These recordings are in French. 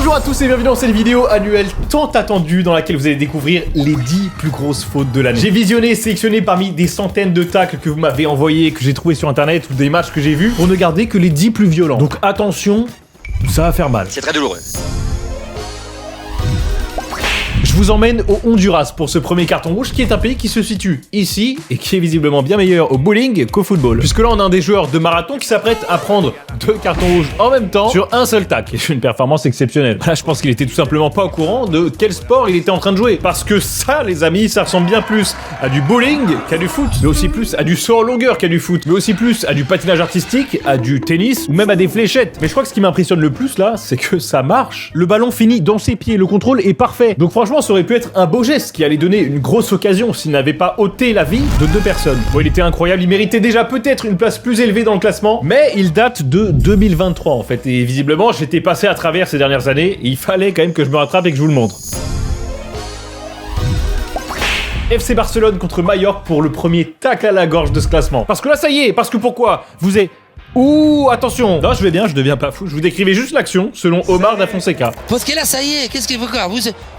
Bonjour à tous et bienvenue dans cette vidéo annuelle tant attendue dans laquelle vous allez découvrir les 10 plus grosses fautes de l'année. J'ai visionné et sélectionné parmi des centaines de tacles que vous m'avez envoyés, que j'ai trouvé sur internet ou des matchs que j'ai vus pour ne garder que les 10 plus violents. Donc attention, ça va faire mal. C'est très douloureux. Je vous emmène au Honduras pour ce premier carton rouge qui est un pays qui se situe ici et qui est visiblement bien meilleur au bowling qu'au football. Puisque là on a un des joueurs de marathon qui s'apprête à prendre 2 cartons rouges en même temps sur un seul tacle. Et une performance exceptionnelle. Là je pense qu'il était tout simplement pas au courant de quel sport il était en train de jouer. Parce que ça les amis, ça ressemble bien plus à du bowling qu'à du foot. Mais aussi plus à du saut en longueur qu'à du foot. Mais aussi plus à du patinage artistique, à du tennis ou même à des fléchettes. Mais je crois que ce qui m'impressionne le plus là, c'est que ça marche. Le ballon finit dans ses pieds, le contrôle est parfait. Donc franchement ça aurait pu être un beau geste qui allait donner une grosse occasion s'il n'avait pas ôté la vie de 2 personnes. Bon, il était incroyable, il méritait déjà peut-être une place plus élevée dans le classement, mais il date de 2023 en fait, et visiblement j'étais passé à travers ces dernières années, et il fallait quand même que je me rattrape et que je vous le montre. FC Barcelone contre Majorque pour le premier tacle à la gorge de ce classement. Parce que là ça y est, parce que pourquoi vous êtes... Ouh, attention. Non, je vais bien, je deviens pas fou. Je vous décrivais juste l'action selon Omar da Fonseca. Parce que là, ça y est, qu'est-ce qu'il faut faire?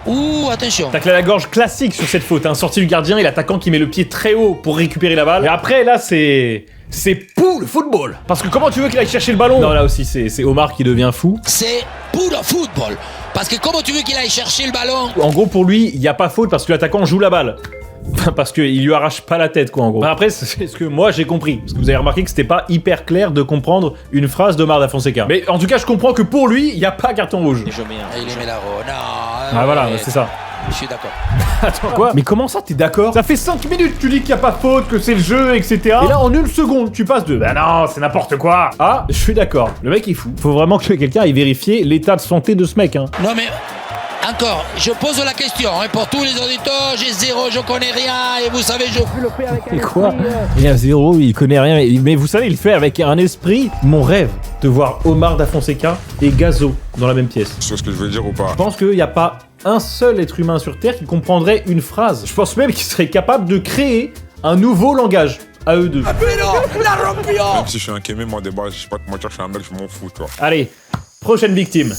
Ouh, attention. Tacle à la gorge classique sur cette faute, hein. Sortie du gardien et l'attaquant qui met le pied très haut pour récupérer la balle. Et après, là, c'est pour le football. Parce que comment tu veux qu'il aille chercher le ballon? Non, là aussi, c'est Omar qui devient fou. C'est pour le football. Parce que comment tu veux qu'il aille chercher le ballon? En gros, pour lui, il n'y a pas faute parce que l'attaquant joue la balle. Parce qu'il lui arrache pas la tête, quoi, en gros. Enfin, après, c'est ce que moi j'ai compris. Parce que vous avez remarqué que c'était pas hyper clair de comprendre une phrase d'Omar da Fonseca. Mais en tout cas, je comprends que pour lui, il n'y a pas carton rouge. Il met la roue. Non. Ah voilà, c'est ça. Je suis d'accord. Attends, quoi? Mais comment ça, t'es d'accord? Ça fait 5 minutes, tu dis qu'il n'y a pas faute, que c'est le jeu, etc. Et là, en une seconde, tu passes de bah non, c'est n'importe quoi. Ah, je suis d'accord. Le mec est fou. Faut vraiment que quelqu'un aille vérifier l'état de santé de ce mec, hein. Non, mais. Encore, je pose la question, hein, pour tous les auditeurs, j'ai zéro, je connais rien, et vous savez, je le fais avec un esprit... quoi? Il a zéro, il connaît rien, mais vous savez, il le fait avec un esprit. Mon rêve, de voir Omar da Fonseca et Gazo dans la même pièce. Tu sais ce que je veux dire ou pas? Je pense qu'il n'y a pas un seul être humain sur Terre qui comprendrait une phrase. Je pense même qu'il serait capable de créer un nouveau langage à eux deux. Même si je suis un kémé, moi, des bases, je sais pas te mentir, je suis un mec, je m'en fous, toi. Allez, prochaine victime.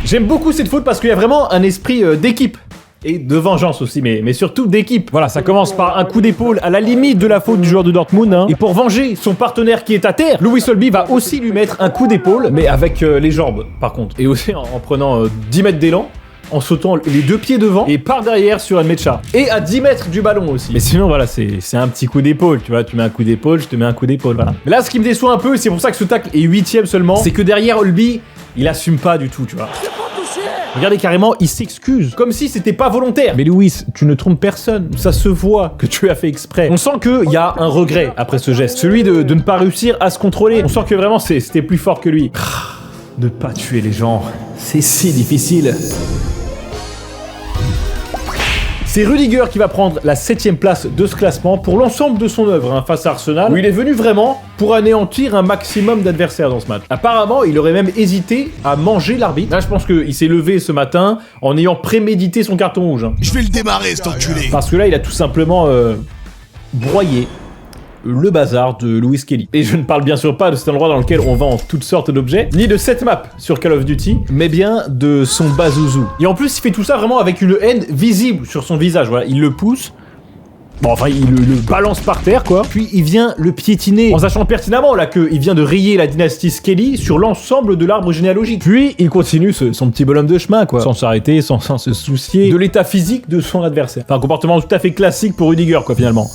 J'aime beaucoup cette faute parce qu'il y a vraiment un esprit d'équipe. Et de vengeance aussi, mais surtout d'équipe. Voilà, ça commence par un coup d'épaule à la limite de la faute du joueur de Dortmund, hein. Et pour venger son partenaire qui est à terre, Louis Solby va aussi lui mettre un coup d'épaule, mais avec les jambes, par contre. Et aussi en prenant 10 mètres d'élan, en sautant les 2 pieds devant et par derrière sur Nmecha. Et à 10 mètres du ballon aussi. Mais sinon, voilà, c'est un petit coup d'épaule, tu vois. Tu mets un coup d'épaule, je te mets un coup d'épaule, voilà. Mais là, ce qui me déçoit un peu, c'est pour ça que ce tacle est 8ème seulement, c'est que derrière Olby, il assume pas du tout, tu vois. Regardez carrément, il s'excuse, comme si c'était pas volontaire. Mais Louis, tu ne trompes personne, ça se voit que tu as fait exprès. On sent qu'il y a un regret après ce geste, celui de ne pas réussir à se contrôler. On sent que vraiment c'était plus fort que lui. Ne pas tuer les gens, c'est si difficile. C'est Rudiger qui va prendre la 7ème place de ce classement pour l'ensemble de son œuvre, hein, face à Arsenal, où il est venu vraiment pour anéantir un maximum d'adversaires dans ce match. Apparemment, il aurait même hésité à manger l'arbitre. Là, je pense qu'il s'est levé ce matin en ayant prémédité son carton rouge, hein. Je vais le démarrer, cet enculé. Parce que là, il a tout simplement broyé le bazar de Louis Kelly. Et je ne parle bien sûr pas de cet endroit dans lequel on vend toutes sortes d'objets, ni de cette map sur Call of Duty, mais bien de son bazouzou. Et en plus, il fait tout ça vraiment avec une haine visible sur son visage, voilà, il le pousse. Bon, enfin, il le balance par terre, quoi. Puis il vient le piétiner, en sachant pertinemment, là, qu'il vient de rayer la dynastie Skelly sur l'ensemble de l'arbre généalogique. Puis il continue son petit bonhomme de chemin, quoi. Sans s'arrêter, sans se soucier de l'état physique de son adversaire. Enfin, un comportement tout à fait classique pour Rudiger, quoi, finalement.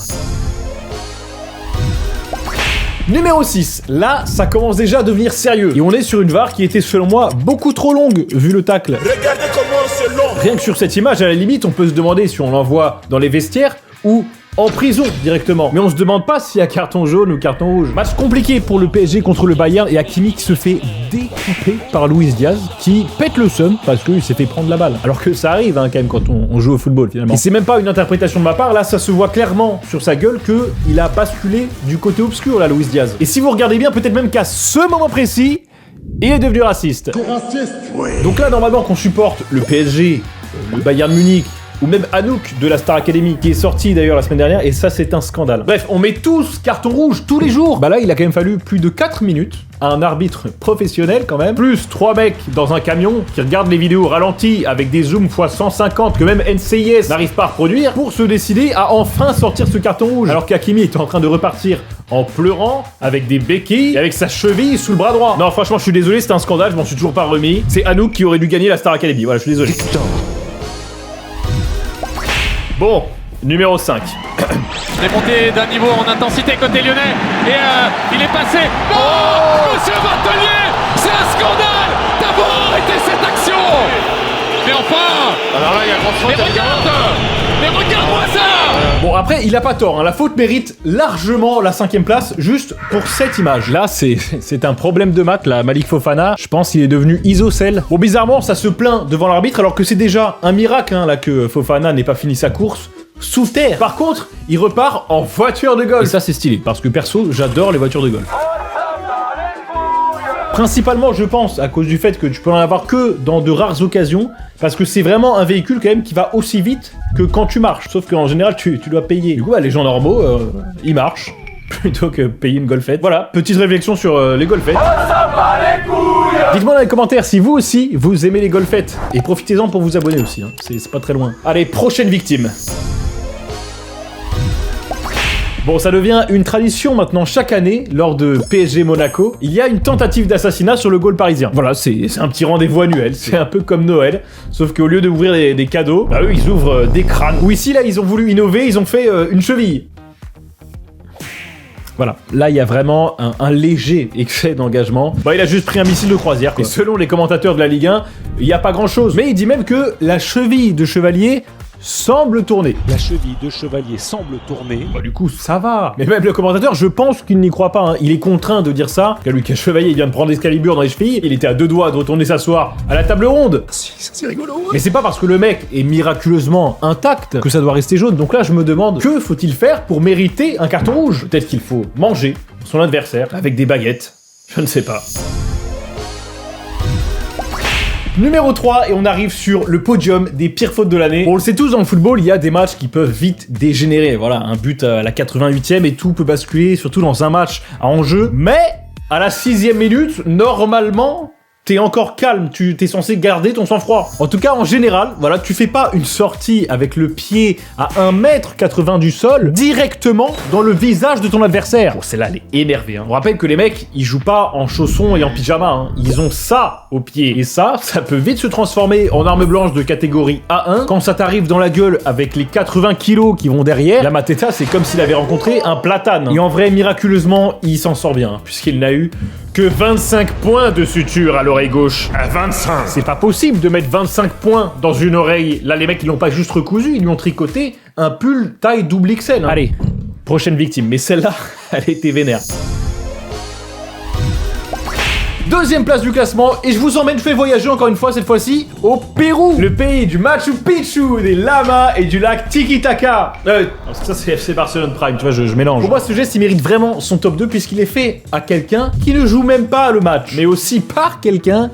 Numéro 6, là, ça commence déjà à devenir sérieux. Et on est sur une VAR qui était, selon moi, beaucoup trop longue, vu le tacle. Regardez comment c'est long. Rien que sur cette image, à la limite, on peut se demander si on l'envoie dans les vestiaires ou en prison directement. Mais on se demande pas s'il y a carton jaune ou carton rouge. Match compliqué pour le PSG contre le Bayern et Hakimi qui se fait découper par Luis Diaz qui pète le seum parce qu'il s'est fait prendre la balle. Alors que ça arrive, hein, quand même, quand on joue au football finalement. Et c'est même pas une interprétation de ma part, là ça se voit clairement sur sa gueule que il a basculé du côté obscur là, Luis Diaz. Et si vous regardez bien, peut-être même qu'à ce moment précis, il est devenu raciste. Raciste. Oui. Donc là, normalement, qu'on supporte le PSG, le Bayern Munich ou même Anouk de la Star Academy, qui est sorti d'ailleurs la semaine dernière, et ça c'est un scandale. Bref, on met tous carton rouge tous les jours. Bah là, il a quand même fallu plus de 4 minutes à un arbitre professionnel quand même, plus 3 mecs dans un camion qui regardent les vidéos ralenties avec des zooms x 150 que même NCIS n'arrive pas à reproduire, pour se décider à enfin sortir ce carton rouge. Alors qu'Hakimi était en train de repartir en pleurant, avec des béquilles, et avec sa cheville sous le bras droit. Non, franchement, je suis désolé, c'était un scandale, je m'en suis toujours pas remis. C'est Anouk qui aurait dû gagner la Star Academy, voilà, je suis désolé. Bon, numéro 5. Démonté d'un niveau en intensité côté lyonnais et il est passé. Oh, Monsieur Bartolier, c'est un scandale d'avoir arrêté cette action. Mais enfin, alors là il y a grand faute. Mais regarde-moi ça. Bon, après, il a pas tort, hein. La faute mérite largement la 5ème place, juste pour cette image. Là, c'est un problème de maths, là, Malik Fofana. Je pense qu'il est devenu isocèle. Bon, bizarrement, ça se plaint devant l'arbitre, alors que c'est déjà un miracle, hein, là, que Fofana n'ait pas fini sa course sous terre. Par contre, il repart en voiture de golf. Et ça, c'est stylé, parce que perso, j'adore les voitures de golf. Principalement, je pense, à cause du fait que tu peux en avoir que dans de rares occasions, parce que c'est vraiment un véhicule quand même qui va aussi vite que quand tu marches. Sauf qu'en général, tu dois payer. Du coup, bah, les gens normaux, ils marchent, plutôt que payer une golfette. Voilà, petite réflexion sur les golfettes. Dites-moi dans les commentaires si vous aussi, vous aimez les golfettes. Et profitez-en pour vous abonner aussi, hein. C'est pas très loin. Allez, prochaine victime. Bon, ça devient une tradition maintenant chaque année, lors de PSG Monaco, il y a une tentative d'assassinat sur le goal parisien. Voilà, c'est un petit rendez-vous annuel, c'est un peu comme Noël, sauf qu'au lieu d'ouvrir des cadeaux, bah eux ils ouvrent des crânes. Ou ici là, ils ont voulu innover, ils ont fait une cheville. Voilà, là il y a vraiment un léger excès d'engagement. Bah il a juste pris un missile de croisière, quoi. Et selon les commentateurs de la Ligue 1, il n'y a pas grand chose. Mais il dit même que la cheville de Chevalier semble tourner. La cheville de Chevalier semble tourner. Bah du coup, ça va. Mais même le commentateur, je pense qu'il n'y croit pas, hein. Il est contraint de dire ça. Lucas Chevalier, il vient de prendre l'Excalibur dans les chevilles. Il était à 2 doigts de retourner s'asseoir à la table ronde. C'est rigolo. Mais c'est pas parce que le mec est miraculeusement intact que ça doit rester jaune. Donc là, je me demande, que faut-il faire pour mériter un carton rouge? Peut-être qu'il faut manger son adversaire avec des baguettes. Je ne sais pas. Numéro 3, et on arrive sur le podium des pires fautes de l'année. On le sait tous, dans le football, il y a des matchs qui peuvent vite dégénérer. Voilà, un but à la 88e et tout peut basculer, surtout dans un match à enjeu. Mais à la 6e minute, normalement, t'es encore calme, t'es censé garder ton sang-froid. En tout cas, en général, voilà, tu fais pas une sortie avec le pied à 1,80 m du sol, directement dans le visage de ton adversaire. Bon, celle-là, elle est énervée, hein. On rappelle que les mecs, ils jouent pas en chaussons et en pyjama, hein. Ils ont ça au pied. Et ça peut vite se transformer en arme blanche de catégorie A1. Quand ça t'arrive dans la gueule avec les 80 kilos qui vont derrière, la Mateta, c'est comme s'il avait rencontré un platane. Et en vrai, miraculeusement, il s'en sort bien, hein, puisqu'il n'a eu que 25 points de suture à l'oreille gauche. À 25. C'est pas possible de mettre 25 points dans une oreille. Là, les mecs, ils l'ont pas juste recousu, ils lui ont tricoté un pull taille double XL. Hein. Allez, prochaine victime. Mais celle-là, elle était vénère. Deuxième place du classement, et je vous emmène fait voyager encore une fois, cette fois-ci, au Pérou. Le pays du Machu Picchu, des lamas et du lac Tiki-Taka. Ça c'est FC Barcelone Prime, tu vois, je mélange. Pour moi, ce geste, il mérite vraiment son top 2, puisqu'il est fait à quelqu'un qui ne joue même pas le match, mais aussi par quelqu'un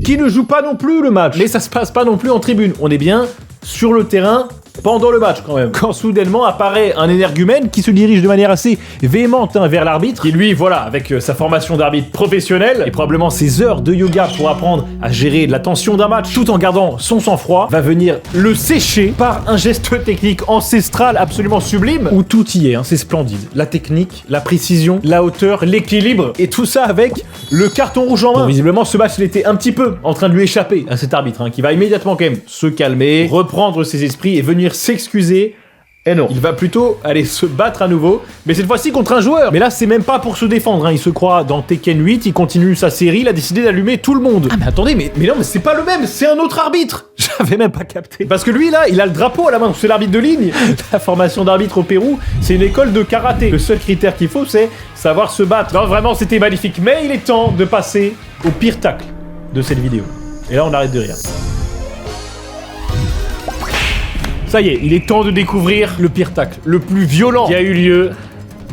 qui ne joue pas non plus le match. Mais ça se passe pas non plus en tribune, on est bien sur le terrain pendant le match quand même. Quand soudainement apparaît un énergumène qui se dirige de manière assez véhémente vers l'arbitre, qui lui, voilà, avec sa formation d'arbitre professionnel et probablement ses heures de yoga pour apprendre à gérer la tension d'un match tout en gardant son sang-froid, va venir le sécher par un geste technique ancestral absolument sublime, où tout y est, hein, c'est splendide. La technique, la précision, la hauteur, l'équilibre, et tout ça avec le carton rouge en main. Bon, visiblement, ce match, il était un petit peu en train de lui échapper à cet arbitre, hein, qui va immédiatement quand même se calmer, reprendre ses esprits et venir s'excuser. Et non, il va plutôt aller se battre à nouveau, mais cette fois-ci contre un joueur. Mais là, c'est même pas pour se défendre, hein. Il se croit dans Tekken 8, il continue sa série, il a décidé d'allumer tout le monde. Ah mais attendez, mais non, mais c'est pas le même, c'est un autre arbitre. J'avais même pas capté. Parce que lui, là, il a le drapeau à la main, c'est l'arbitre de ligne. La formation d'arbitre au Pérou, c'est une école de karaté. Le seul critère qu'il faut, c'est savoir se battre. Non, vraiment, c'était magnifique. Mais il est temps de passer au pire tacle de cette vidéo. Et là, on arrête de rire. Ça y est, il est temps de découvrir le pire tacle, le plus violent qui a eu lieu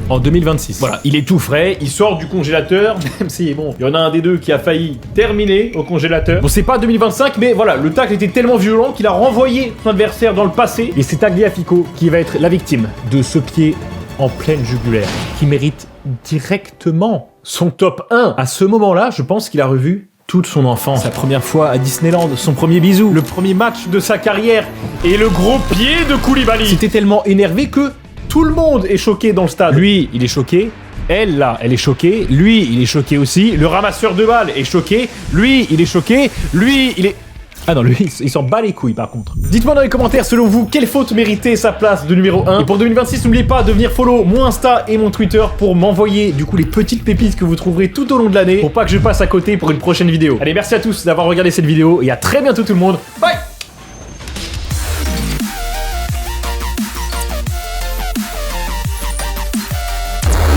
en 2026. Voilà, il est tout frais, il sort du congélateur, même si bon, il y en a un des deux qui a failli terminer au congélateur. Bon, c'est pas 2025, mais voilà, le tacle était tellement violent qu'il a renvoyé son adversaire dans le passé. Et c'est Tagliafico qui va être la victime de ce pied en pleine jugulaire, qui mérite directement son top 1. À ce moment-là, je pense qu'il a revu toute son enfance. Sa première fois à Disneyland, son premier bisou, le premier match de sa carrière et le gros pied de Koulibaly. C'était tellement énervé que tout le monde est choqué dans le stade. Lui, il est choqué. Elle, là, elle est choquée. Lui, il est choqué aussi. Le ramasseur de balles est choqué. Lui, il est choqué. Lui, il est... Ah non, lui, il s'en bat les couilles par contre. Dites-moi dans les commentaires, selon vous, quelle faute méritait sa place de numéro 1. Et pour 2026, n'oubliez pas de venir follow mon Insta et mon Twitter pour m'envoyer du coup les petites pépites que vous trouverez tout au long de l'année pour pas que je passe à côté pour une prochaine vidéo. Allez, merci à tous d'avoir regardé cette vidéo et à très bientôt tout le monde. Bye!